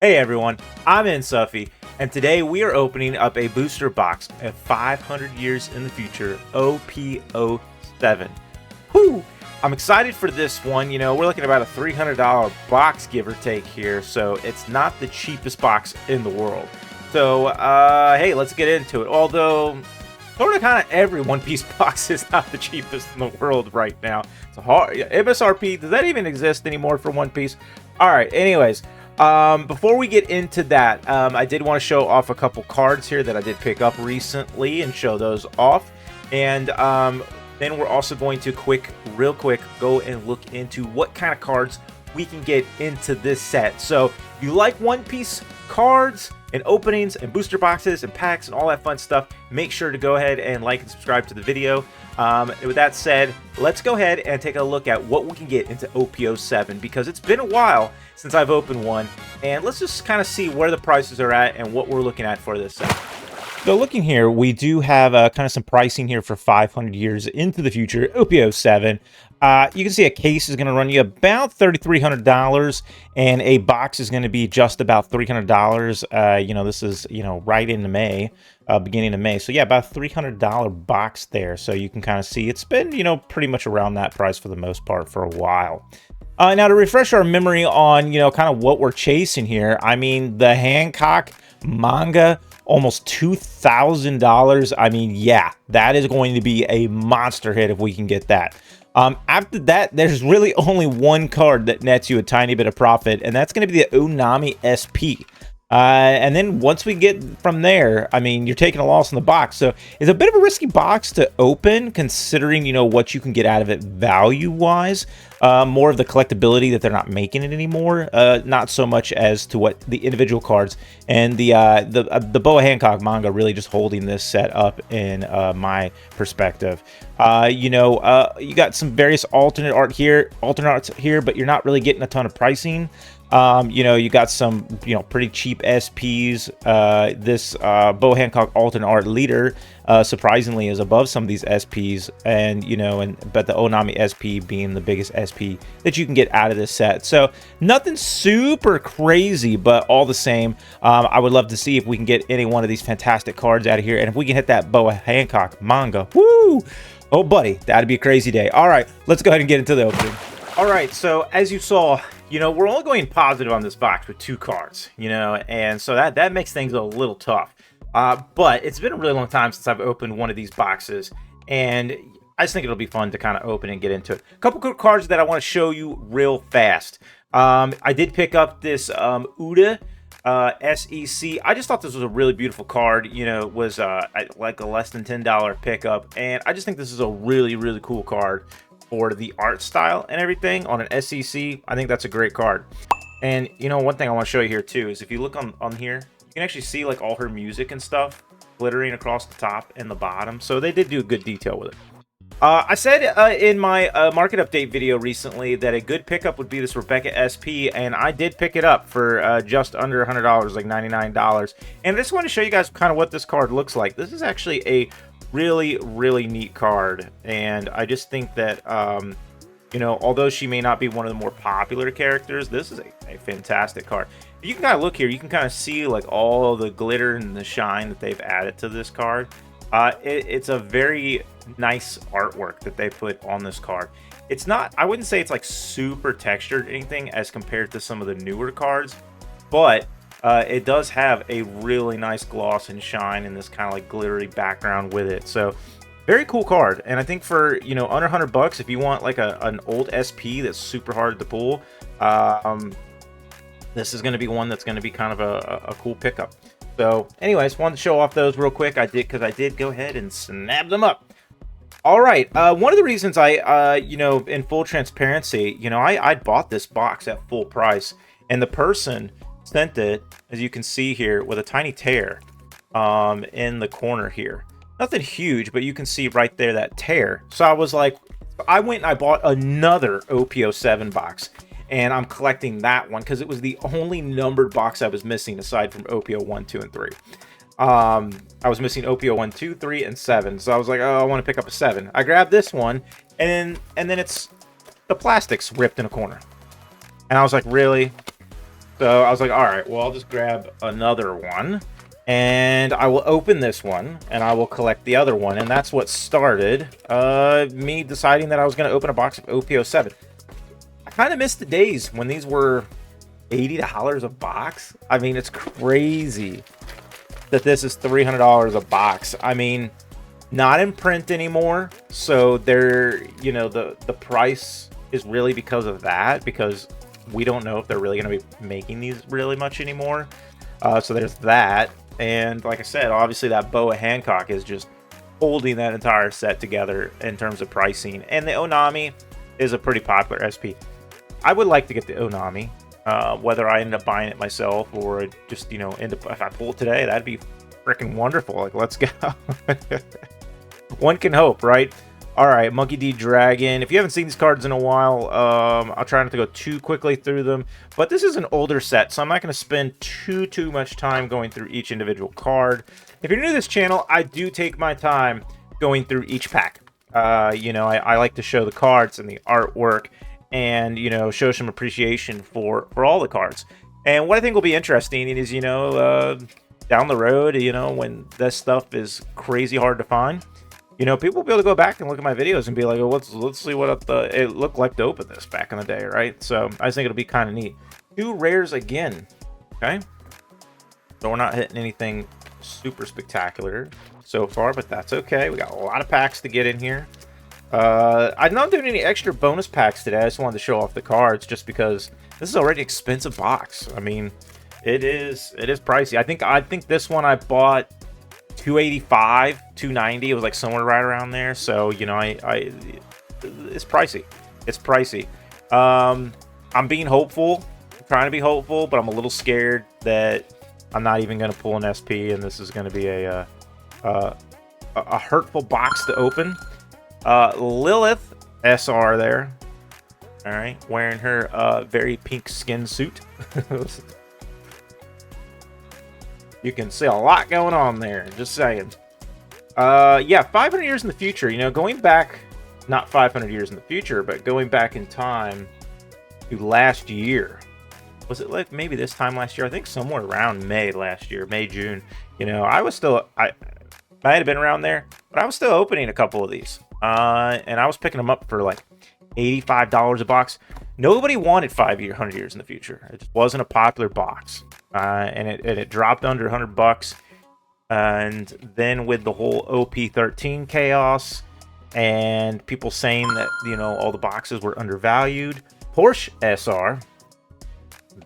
Hey everyone, I'm Insuffy, and today we are opening up a booster box of 500 years in the future, OP-07. Whew! I'm excited for this one. We're looking at about a $300 box, give or take here, so it's not the cheapest box in the world. So, hey, let's get into it. Although, sort of kind of every One Piece box is not the cheapest in the world right now. It's a hard MSRP. Does that even exist anymore for One Piece? All right, anyways. Before we get into that, I did want to show off a couple cards here that I did pick up recently and show those off. And then we're also going to real quick, go and look into what kind of cards we can get into this set. So if you like One Piece cards and openings and booster boxes and packs and all that fun stuff, make sure to go ahead and like and subscribe to the video. With that said, let's go ahead and take a look at what we can get into OP-07, because it's been a while since I've opened one, and let's just kind of see where the prices are at and what we're looking at for this set. So looking here, we do have kind of some pricing here for 500 years into the future, OP-07. You can see a case is going to run you about $3,300, and a box is going to be just about $300. This is, right into May, beginning of May. So yeah, about a $300 box there. So you can kind of see it's been, pretty much around that price for the most part for a while. Now to refresh our memory on, kind of what we're chasing here, I mean, the Hancock manga, almost $2,000. I mean, yeah, that is going to be a monster hit if we can get that. After that, there's really only one card that nets you a tiny bit of profit, and that's going to be the Onami SP. And then once we get from there, I mean, you're taking a loss in the box. So it's a bit of a risky box to open, considering, what you can get out of it value-wise. More of the collectability that they're not making it anymore. Not so much as to what the individual cards and the Boa Hancock manga really just holding this set up in my perspective. You got some various alternate arts here, but you're not really getting a ton of pricing. You got some, pretty cheap SPs. This Boa Hancock alternate art leader, surprisingly, is above some of these SPs, and but the Onami SP being the biggest SP that you can get out of this set. So nothing super crazy, but all the same, I would love to see if we can get any one of these fantastic cards out of here, and if we can hit that Boa Hancock manga, woo! Oh, buddy, that'd be a crazy day. All right, let's go ahead and get into the opening. All right, so as you saw, we're only going positive on this box with 2 cards, and so that makes things a little tough. But it's been a really long time since I've opened one of these boxes, and I just think it'll be fun to kind of open and get into it. A couple good cards that I want to show you real fast. I did pick up this Uda SEC. I just thought this was a really beautiful card. It was like a less than $10 pickup, and I just think this is a really, really cool card for the art style and everything on an SEC. I think that's a great card. And one thing I want to show you here too is if you look on here, you can actually see like all her music and stuff glittering across the top and the bottom. So they did do a good detail with it. I said in my market update video recently that a good pickup would be this Rebecca SP, and I did pick it up for just under $100, like $99. And I just want to show you guys kind of what this card looks like. This is actually a really, really neat card, and I just think that although she may not be one of the more popular characters, this is a fantastic card. If you can kind of look here, you can kind of see like all the glitter and the shine that they've added to this card. It's a very nice artwork that they put on this card. It's not, I wouldn't say it's like super textured or anything as compared to some of the newer cards, but it does have a really nice gloss and shine and this kind of like glittery background with it. So very cool card. And I think for, under $100, if you want like an old SP that's super hard to pull, this is going to be one that's going to be kind of a cool pickup. So anyways, wanted to show off those real quick. Because I did go ahead and snap them up. All right. One of the reasons I, in full transparency, I bought this box at full price, and the person sent it, as you can see here, with a tiny tear in the corner here. Nothing huge, but you can see right there that tear. So I was like, I went and I bought another OP-07 box, and I'm collecting that one because it was the only numbered box I was missing aside from OP-01, 2, and 3. I was missing OP-01, 2, 3, and 7. So I was like, oh, I want to pick up a 7. I grabbed this one, and then it's the plastic's ripped in a corner. And I was like, really? So I was like, all right, well, I'll just grab another one. And I will open this one, and I will collect the other one. And that's what started me deciding that I was going to open a box of OP-07. I kind of missed the days when these were $80 a box. I mean, it's crazy that this is $300 a box. I mean, not in print anymore. So they're, you know, the price is really because of that, because we don't know if they're really going to be making these really much anymore. So there's that. And like I said, obviously that Boa Hancock is just holding that entire set together in terms of pricing. And the Onami is a pretty popular SP. I would like to get the Onami, whether I end up buying it myself or just, you know, if I pull it today, that'd be freaking wonderful. Like, let's go. One can hope, right? All right, Monkey D. Dragon. If you haven't seen these cards in a while, I'll try not to go too quickly through them. But this is an older set, so I'm not going to spend too much time going through each individual card. If you're new to this channel, I do take my time going through each pack. You know, I like to show the cards and the artwork and, you know, show some appreciation for all the cards. And what I think will be interesting is, you know, down the road, you know, when this stuff is crazy hard to find, you know, people will be able to go back and look at my videos and be like, oh, let's see what it looked like to open this back in the day, right? So I just think it'll be kind of neat. 2 rares again, okay? So we're not hitting anything super spectacular so far, but that's okay. We got a lot of packs to get in here. I'm not doing any extra bonus packs today. I just wanted to show off the cards just because this is already an expensive box. I mean, it is pricey. I think this one I bought $285, $290. It was like somewhere right around there. So, you know, it's pricey. It's pricey. I'm being hopeful. I'm trying to be hopeful, but I'm a little scared that I'm not even going to pull an SP, and this is going to be a hurtful box to open. Lilith SR there. All right, wearing her very pink skin suit. You can see a lot going on there, just saying. Yeah, 500 years in the future, you know, going back, not 500 years in the future, but going back in time to last year. Was it like maybe this time last year? I think somewhere around May last year, May, June. You know, I might have been around there, but I was still opening a couple of these. And I was picking them up for like $85 a box. Nobody wanted 500 years in the future. It just wasn't a popular box. And it dropped under 100 bucks. And then with the whole OP-13 chaos and people saying that, you know, all the boxes were undervalued, Porsche SR,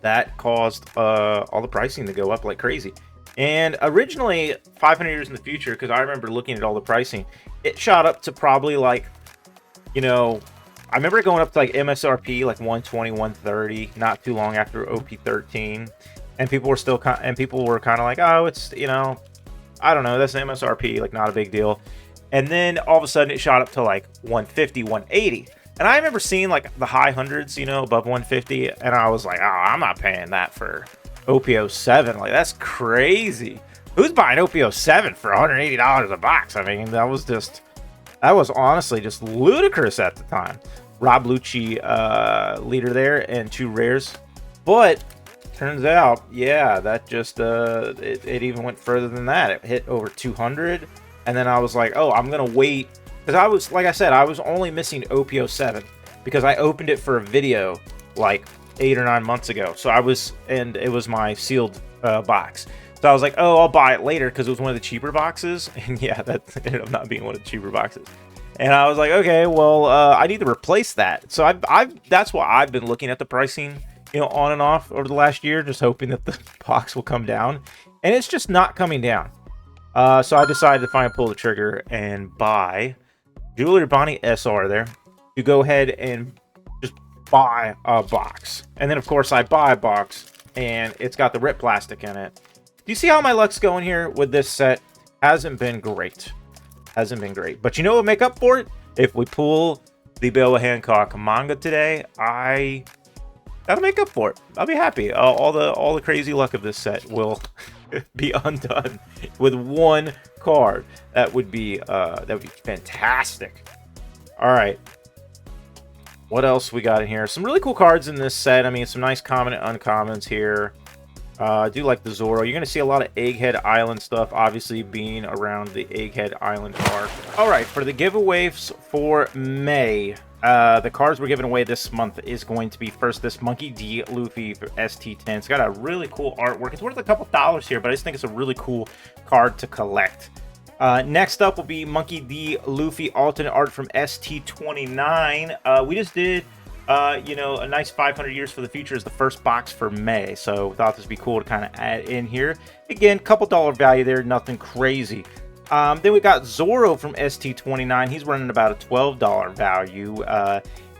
that caused all the pricing to go up like crazy. And originally 500 years in the future, because I remember looking at all the pricing, it shot up to probably like, you know, I remember it going up to like MSRP like 120, 130, not too long after OP-13. And people were still kind of like, oh, it's, you know, I don't know, that's the MSRP, like not a big deal. And then all of a sudden it shot up to like 150, 180. And I remember seeing like the high hundreds, you know, above 150, and I was like, oh, I'm not paying that for OP-07. Like, that's crazy. Who's buying OP-07 for $180 a box? I mean, that was honestly just ludicrous at the time. Rob Lucci, leader there, and 2 rares. But turns out, yeah, that just it even went further than that. It hit over 200, and then I was like, oh, I'm gonna wait, because I was, like I said, I was only missing OP-07 because I opened it for a video like 8 or 9 months ago. So and it was my sealed box. So I was like, oh, I'll buy it later because it was one of the cheaper boxes. And yeah, that ended up not being one of the cheaper boxes. And I was like, okay, well, I need to replace that. So that's why I've been looking at the pricing, you know, on and off over the last year, just hoping that the box will come down. And it's just not coming down. So I decided to finally pull the trigger and buy Julia Bonnie SR there to go ahead and just buy a box. And then, of course, I buy a box, and it's got the rip plastic in it. Do you see how my luck's going here with this set? Hasn't been great. Hasn't been great. But you know what will make up for it? If we pull the Boa Hancock manga today, that'll make up for it. I'll be happy. All the crazy luck of this set will be undone with one card. That would be fantastic. All right. What else we got in here? Some really cool cards in this set. I mean, some nice common and uncommons here. I do like the Zoro. You're going to see a lot of Egghead Island stuff, obviously being around the Egghead Island arc. All right, for the giveaways for May, the cards we're giving away this month is going to be first this Monkey D. Luffy for ST10. It's got a really cool artwork. It's worth a couple dollars here, but I just think it's a really cool card to collect. Next up will be Monkey D. Luffy alternate art from ST29. We just did... you know, a nice 500 years for the future is the first box for May, so thought this would be cool to kind of add in here. Again, couple dollar value there, nothing crazy. Then we got Zoro from ST29. He's running about a $12 value,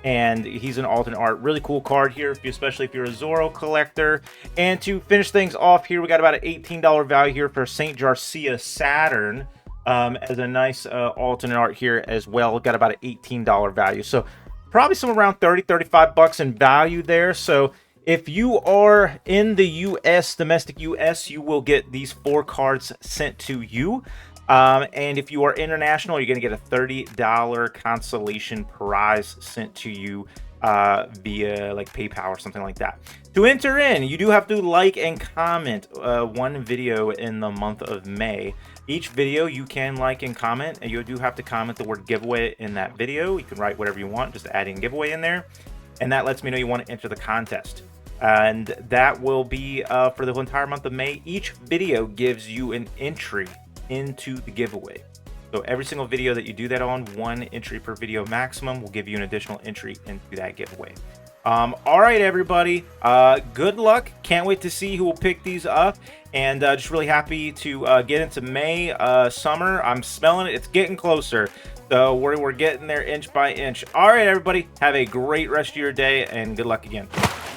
and he's an alternate art. Really cool card here, especially if you're a Zoro collector. And to finish things off here, we got about an $18 value here for St. Jarcia Saturn, as a nice alternate art here as well. Got about an $18 value. So probably somewhere around 30-35 bucks in value there. So if you are in the US, domestic US, you will get these 4 cards sent to you. And if you are international, you're going to get a $30 consolation prize sent to you via like PayPal or something like that. To enter in, you do have to like and comment one video in the month of May. Each video you can like and comment, and you do have to comment the word giveaway in that video. You can write whatever you want, just adding giveaway in there, and that lets me know you want to enter the contest. And that will be for the entire month of May. Each video gives you an entry into the giveaway. So every single video that you do that on, 1 entry per video maximum, will give you an additional entry into that giveaway. All right, everybody. Good luck. Can't wait to see who will pick these up. And just really happy to get into May, summer. I'm smelling it. It's getting closer. So we're getting there inch by inch. All right, everybody. Have a great rest of your day, and good luck again.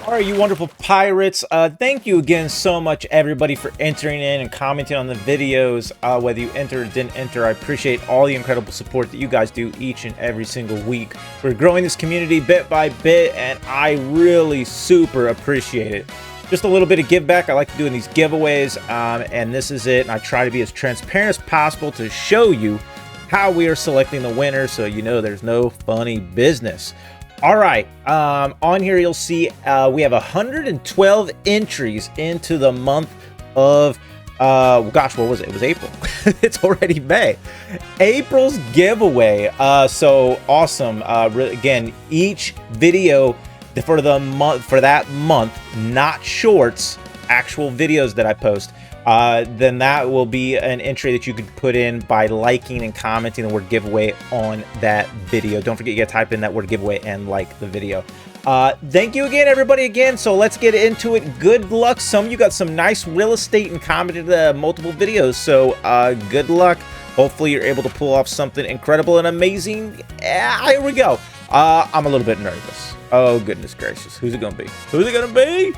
All right, you wonderful pirates. Thank you again so much, everybody, for entering in and commenting on the videos. Whether you enter or didn't enter, I appreciate all the incredible support that you guys do each and every single week. We're growing this community bit by bit, and I really super appreciate it. Just a little bit of give back. I like doing these giveaways, and this is it. And I try to be as transparent as possible to show you how we are selecting the winners, so you know there's no funny business. All right, on here you'll see we have 112 entries into the month of, gosh, what was it? It was April. It's already May. April's giveaway. So awesome. Again, each video for the month, for that month, not shorts, actual videos that I post, then that will be an entry that you could put in by liking and commenting the word giveaway on that video. Don't forget, you gotta type in that word giveaway and like the video. Thank you again, everybody, again. So let's get into it. Good luck. Some of you got some nice real estate and commented multiple videos, so good luck. Hopefully you're able to pull off something incredible and amazing. Here we go. I'm a little bit nervous. Oh, goodness gracious. Who's it gonna be? Who's it gonna be?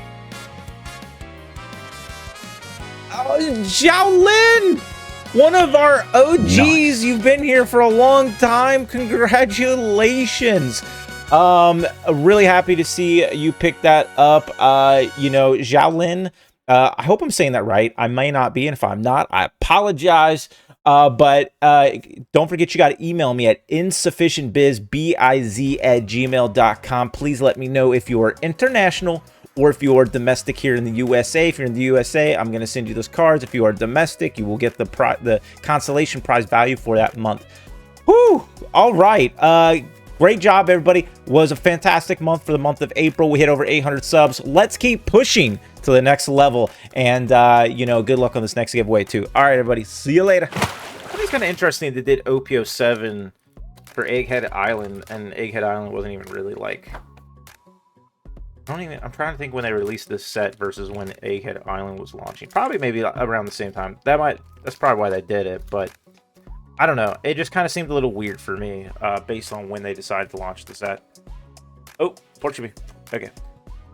Xiaolin, one of our OGs. Nice. You've been here for a long time. Congratulations. Really happy to see you pick that up. You know, Xiaolin, I hope I'm saying that right. I may not be, and if I'm not, I apologize. But don't forget, you got to email me at insufficientbiz, biz@gmail.com. Please let me know if you are international or if you are domestic here in the USA. If you're in the USA, I'm going to send you those cards. If you are domestic, you will get the consolation prize value for that month. Whew! All right. Great job, everybody. Was a fantastic month for the month of April. We hit over 800 subs. Let's keep pushing to the next level. And, you know, good luck on this next giveaway, too. All right, everybody. See you later. I think it's kind of interesting they did OP-07 for Egghead Island, and Egghead Island wasn't even really like... I'm trying to think when they released this set versus when Egghead Island was launching. Probably maybe around the same time. That's probably why they did it, but I don't know. It just kind of seemed a little weird for me, based on when they decided to launch the set. Oh, Portuguese. Okay.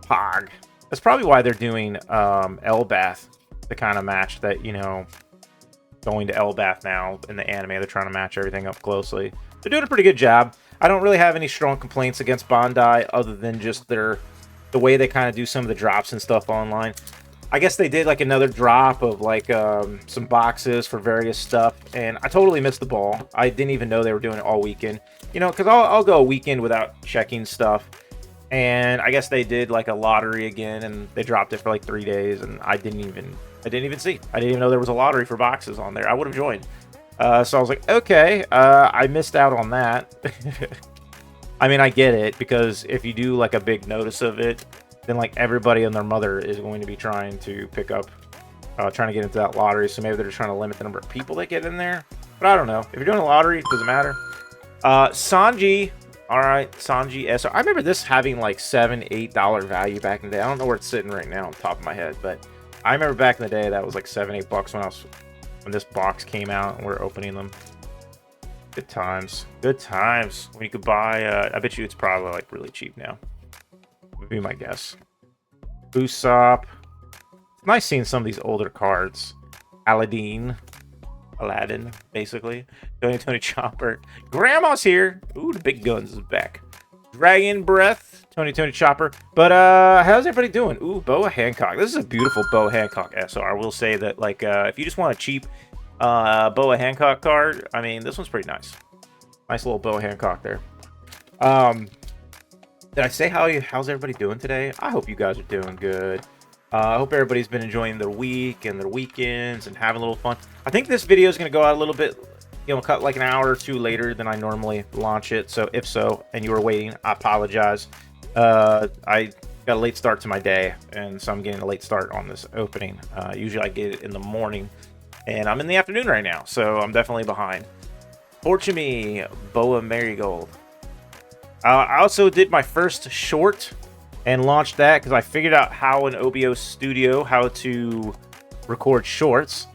Pog. That's probably why they're doing Elbath, the kind of match that, you know, going to Elbath now in the anime. They're trying to match everything up closely. They're doing a pretty good job. I don't really have any strong complaints against Bandai other than just the way they kind of do some of the drops and stuff online. I guess they did like another drop of like some boxes for various stuff, and I totally missed the ball. I didn't even know they were doing it all weekend, you know, because I'll go a weekend without checking stuff. And I guess they did like a lottery again, and they dropped it for like 3 days, and I didn't even see. I didn't even know there was a lottery for boxes on there. I would have joined. So I was like, okay, I missed out on that. I mean, I get it, because if you do like a big notice of it, then like everybody and their mother is going to be trying to pick up, trying to get into that lottery. So maybe they're just trying to limit the number of people that get in there. But I don't know. If you're doing a lottery, it doesn't matter. Sanji. All right, Sanji SR. I remember this having like $7, $8 value back in the day. I don't know where it's sitting right now on top of my head, but I remember back in the day that was like $7, $8 when this box came out and we're opening them. Good times. Good times. When you could buy, I bet you it's probably like really cheap now. Would be my guess. Usopp. Nice seeing some of these older cards. Aladdin, basically. Tony Chopper. Grandma's here. Ooh, the big guns is back. Dragon Breath. Tony Chopper. But how's everybody doing? Ooh, Boa Hancock. This is a beautiful Boa Hancock SR. I will say that, like, if you just want a cheap Boa Hancock card, I mean, this one's pretty nice. Nice little Boa Hancock there. Did I say how's everybody doing today? I hope you guys are doing good. I hope everybody's been enjoying their week and their weekends and having a little fun. I think this video is going to go out a little bit, you know, cut like an hour or two later than I normally launch it. So if so, and you were waiting, I apologize. I got a late start to my day, and so I'm getting a late start on this opening. Usually I get it in the morning, and I'm in the afternoon right now, so I'm definitely behind. Fortune Boa Marigold. I also did my first short and launched that because I figured out how in OBS Studio how to record shorts.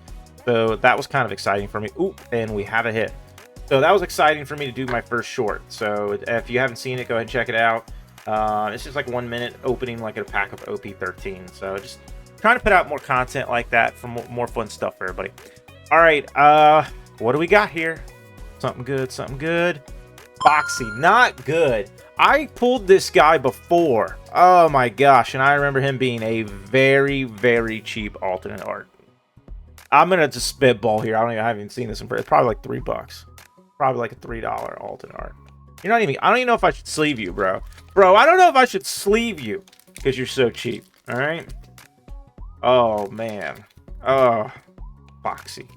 So that was kind of exciting for me. Ooh, and we have a hit. So that was exciting for me to do my first short. So if you haven't seen it, go ahead and check it out. It's just like 1 minute opening like a pack of OP-13. So just trying to put out more content like that for more fun stuff for everybody. All right, what do we got here? Something good, something good. Foxy, not good. I pulled this guy before. Oh my gosh, and I remember him being a very, very cheap alternate art. I'm gonna just spitball here. I haven't even seen this in person. It's probably like $3. Probably like a $3 alternate art. You're not even. I don't even know if I should sleeve you, bro. Bro, I don't know if I should sleeve you because you're so cheap. All right. Oh man. Oh, Foxy.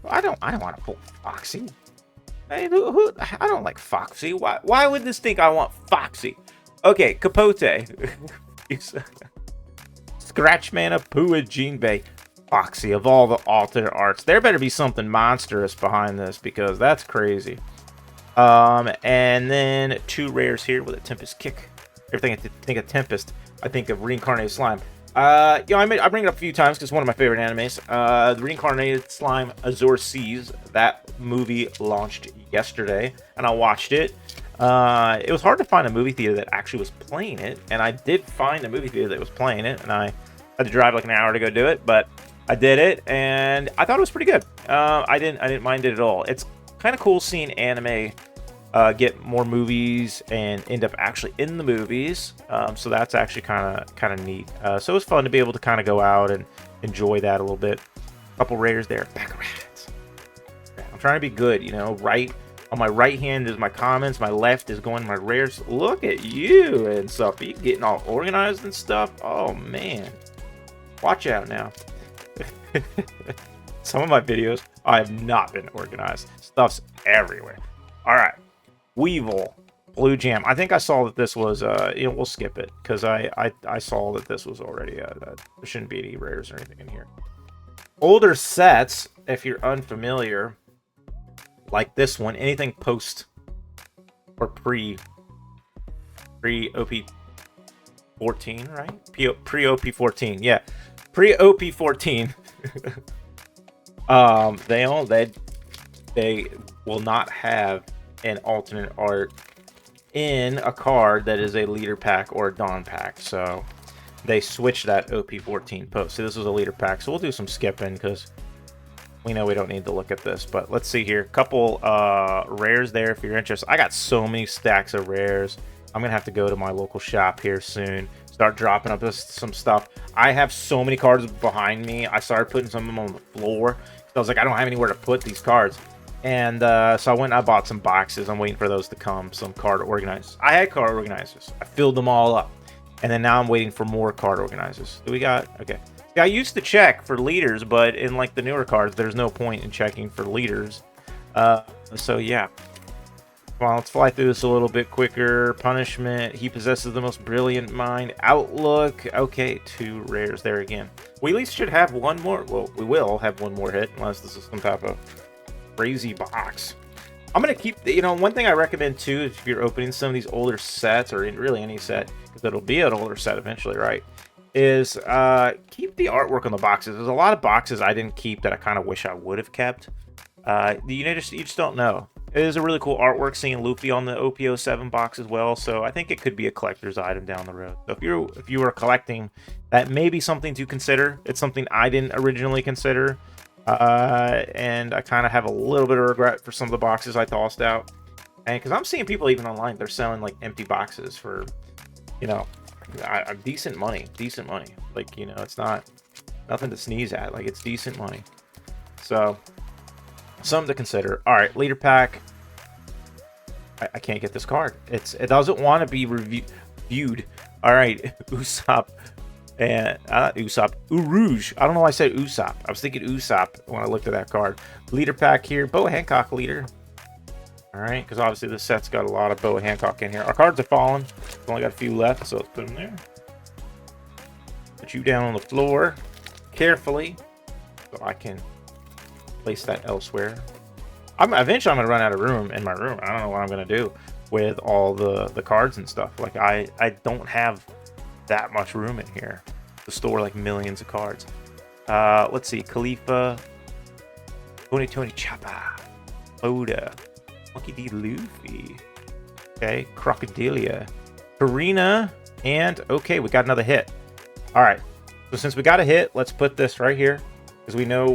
I don't want to pull Foxy. Hey, I don't like Foxy. Why would this think I want Foxy? Okay, Capote. Scratchman of Pua Jinbei. Foxy, of all the alternate arts. There better be something monstrous behind this because that's crazy. And then 2 rares here with a Tempest Kick. Everything I think of Tempest, I think of Reincarnated Slime. You know, I bring it up a few times because it's one of my favorite animes. The Reincarnated Slime Azure Seas. That movie launched yesterday, and I watched it. It was hard to find a movie theater that actually was playing it, and I did find a movie theater that was playing it, and I had to drive like an hour to go do it, but I did it, and I thought it was pretty good. I didn't mind it at all. It's kind of cool seeing anime get more movies and end up actually in the movies. So that's actually kind of neat. So it was fun to be able to kind of go out and enjoy that a little bit. Couple rares there. Back rats. I'm trying to be good, you know. Right on my right hand is my comments. My left is going my rares. Look at you and stuff. Are you getting all organized and stuff? Oh man, watch out now. Some of my videos, I have not been organized. Stuff's everywhere. All right. Weevil, Blue Jam. I think I saw that this was, you know, we'll skip it because I saw that this was already, there shouldn't be any rares or anything in here. Older sets, if you're unfamiliar, like this one, anything post or pre OP-14, right? Pre OP-14, yeah. Pre OP-14. They will not have an alternate art in a card that is a leader pack or a dawn pack, so they switched that OP-14 post. So this was a leader pack, so we'll do some skipping because we know we don't need to look at this. But let's see here, couple rares there if you're interested. I got so many stacks of rares. I'm gonna have to go to my local shop here soon. start dropping up some stuff. I have so many cards behind me. I started putting some of them on the floor. So I was like, I don't have anywhere to put these cards. And so I went and I bought some boxes. I'm waiting for those to come, some card organizers. I had card organizers. I filled them all up. And then now I'm waiting for more card organizers. Do we got? Okay. Yeah, I used to check for leaders, but in like the newer cards, there's no point in checking for leaders. So yeah. Well, let's fly through this a little bit quicker. Punishment. He possesses the most brilliant mind. Outlook. Okay, 2 rares there again. We at least should have one more. Well, we will have one more hit, unless this is some type of crazy box. I'm going to keep, one thing I recommend too, if you're opening some of these older sets, or really any set, because it'll be an older set eventually, right, is keep the artwork on the boxes. There's a lot of boxes I didn't keep that I kind of wish I would have kept. You just don't know. It is a really cool artwork seeing Luffy on the OP-07 box as well, so I think it could be a collector's item down the road. So if you were collecting, that may be something to consider. It's something I didn't originally consider. And I kind of have a little bit of regret for some of the boxes I tossed out, and because I'm seeing people even online, they're selling like empty boxes for, decent money. Like, it's not nothing to sneeze at. Like, it's decent money. So something to consider. All right, leader pack. I can't get this card. It doesn't want to be viewed. All right, Usopp. And not Usopp, Urouge. I don't know why I said Usopp. I was thinking Usopp when I looked at that card. Leader pack here. Boa Hancock leader. All right, because obviously this set's got a lot of Boa Hancock in here. Our cards are falling. We've only got a few left, so let's put them there. Put you down on the floor carefully so I can place that elsewhere. Eventually I'm going to run out of room in my room. I don't know what I'm going to do with all the cards and stuff. Like, I don't have that much room in here to store like millions of cards. Let's see, Khalifa, Tony Choppa, Oda, Monkey D. Luffy, okay, Crocodilia, Karina, and okay, we got another hit. All right, so since we got a hit, let's put this right here because we know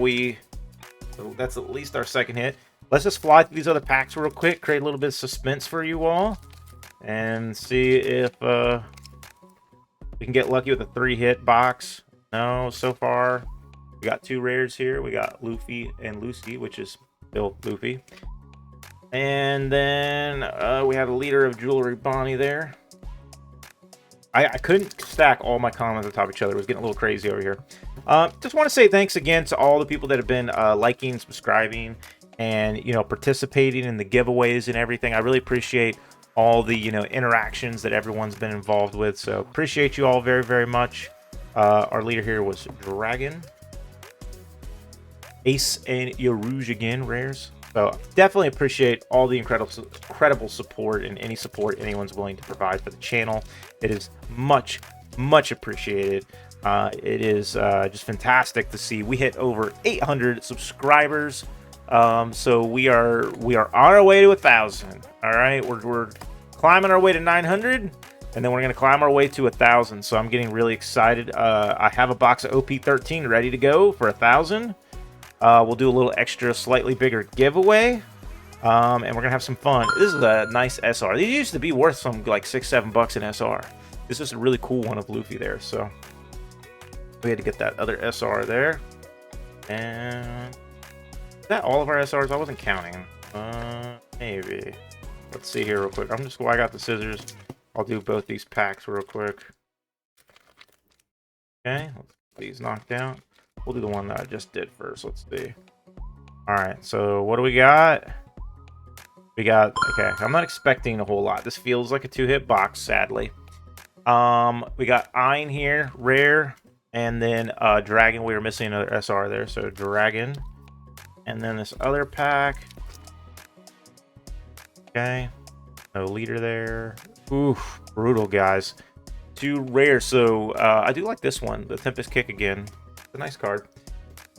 that's at least our second hit. Let's just fly through these other packs real quick, create a little bit of suspense for you all, and see if we can get lucky with a 3-hit box. No, so far we got 2 rares here. We got Luffy and Lucy, which is still Luffy. And then we have a leader of Jewelry Bonnie there. I couldn't stack all my comments on top of each other. It was getting a little crazy over here. Just want to say thanks again to all the people that have been liking, subscribing, and participating in the giveaways and everything. I really appreciate all the interactions that everyone's been involved with, so appreciate you all very, very much. Our leader here was Dragon, Ace, and Yoruge again, rares. So definitely appreciate all the incredible support and any support anyone's willing to provide for the channel. It is much appreciated. It is just fantastic to see. We hit over 800 subscribers. So we are on our way to 1,000. All right, we're climbing our way to 900, and then we're gonna climb our way to 1,000. So I'm getting really excited. I have a box of OP-13 ready to go for 1,000. We'll do a little extra, slightly bigger giveaway, and we're gonna have some fun. This is a nice SR. These used to be worth some like $6-7 in SR. This is a really cool one of Luffy there. So we had to get that other SR there, and is that all of our SRs? I wasn't counting. Maybe. Let's see here real quick. I got the scissors. I'll do both these packs real quick. Okay, let's get these knocked out. We'll do the one that I just did first. Let's see. All right, so what do we got? We got, okay, I'm not expecting a whole lot. This feels like a 2-hit box, sadly. We got Ein here, rare, and then Dragon. We were missing another SR there, so Dragon. And then this other pack. Okay, no leader there. Oof, brutal, guys. 2 rare. So I do like this one, the Tempest Kick again. It's a nice card.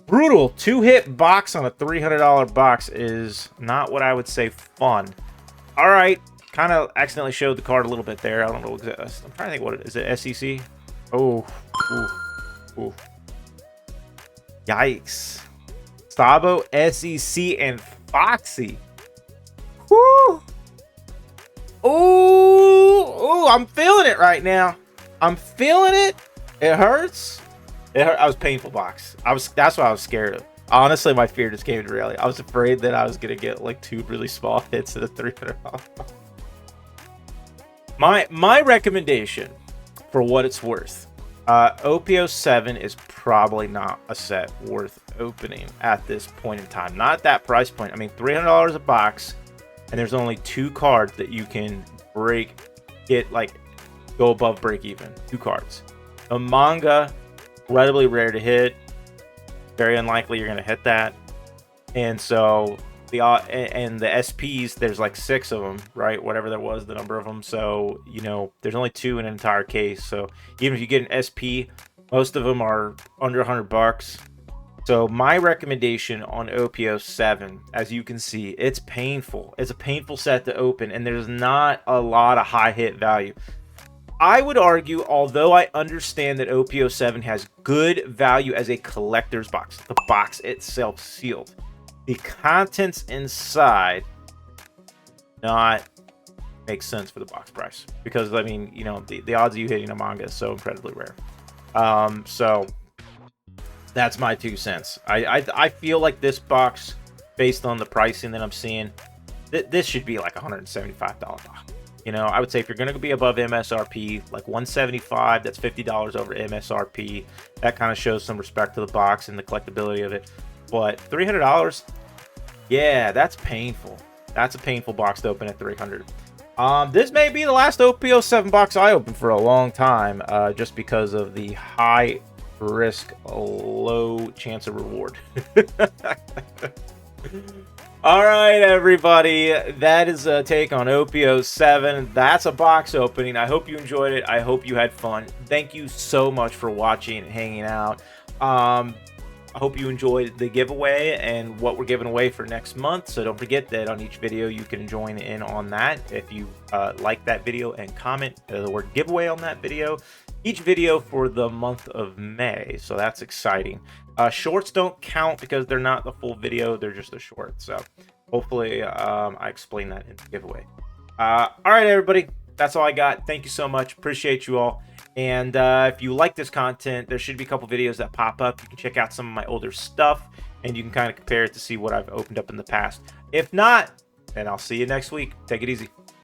Brutal 2-hit box on a $300 box is not what I would say fun. All right, kind of accidentally showed the card a little bit there. I don't know. I'm trying to think what it is. Is it SEC? Oh, ooh, ooh. Yikes. Sabo, SEC, and Foxy. Woo! Ooh, I'm feeling it right now. I'm feeling it. It hurts. It hurt. I was painful box. That's what I was scared of. Honestly, my fear just came to reality. I was afraid that I was gonna get like 2 really small hits at a $300. My recommendation, for what it's worth, OP-07 is probably not a set worth opening at this point in time. Not at that price point. I mean, $300 a box, and there's only 2 cards that you can go above break even. 2 cards. A manga, incredibly rare to hit. Very unlikely you're gonna hit that. And so the SPs, there's like 6 of them, right? Whatever there was, the number of them. So, you know, there's only 2 in an entire case. So even if you get an SP, most of them are under $100. So my recommendation on OP-07, as you can see, it's painful. It's a painful set to open, and there's not a lot of high hit value. I would argue, although I understand that OP-07 has good value as a collector's box, the box itself sealed, the contents inside not make sense for the box price, because I mean, you know, the odds of you hitting a manga is so incredibly rare. So that's my 2 cents. I feel like this box, based on the pricing that I'm seeing, this should be like $175 box. You know, I would say if you're going to be above MSRP, like $175, that's $50 over MSRP. That kind of shows some respect to the box and the collectability of it. But $300, yeah, that's painful. That's a painful box to open at $300. This may be the last OP-07 box I open for a long time, just because of the high risk, low chance of reward. All right, everybody, that is a take on OP-07. That's a box opening. I hope you enjoyed it. I hope you had fun. Thank you so much for watching and hanging out. I hope you enjoyed the giveaway and what we're giving away for next month. So don't forget that on each video you can join in on that if you like that video and comment the word giveaway on that video. Each video for the month of May, so that's exciting. Shorts don't count because they're not the full video, they're just a short. So hopefully I explain that in the giveaway. All right, everybody, that's all I got. Thank you so much. Appreciate you all. And if you like this content, there should be a couple videos that pop up. You can check out some of my older stuff, and you can kind of compare it to see what I've opened up in the past. If not, then I'll see you next week. Take it easy.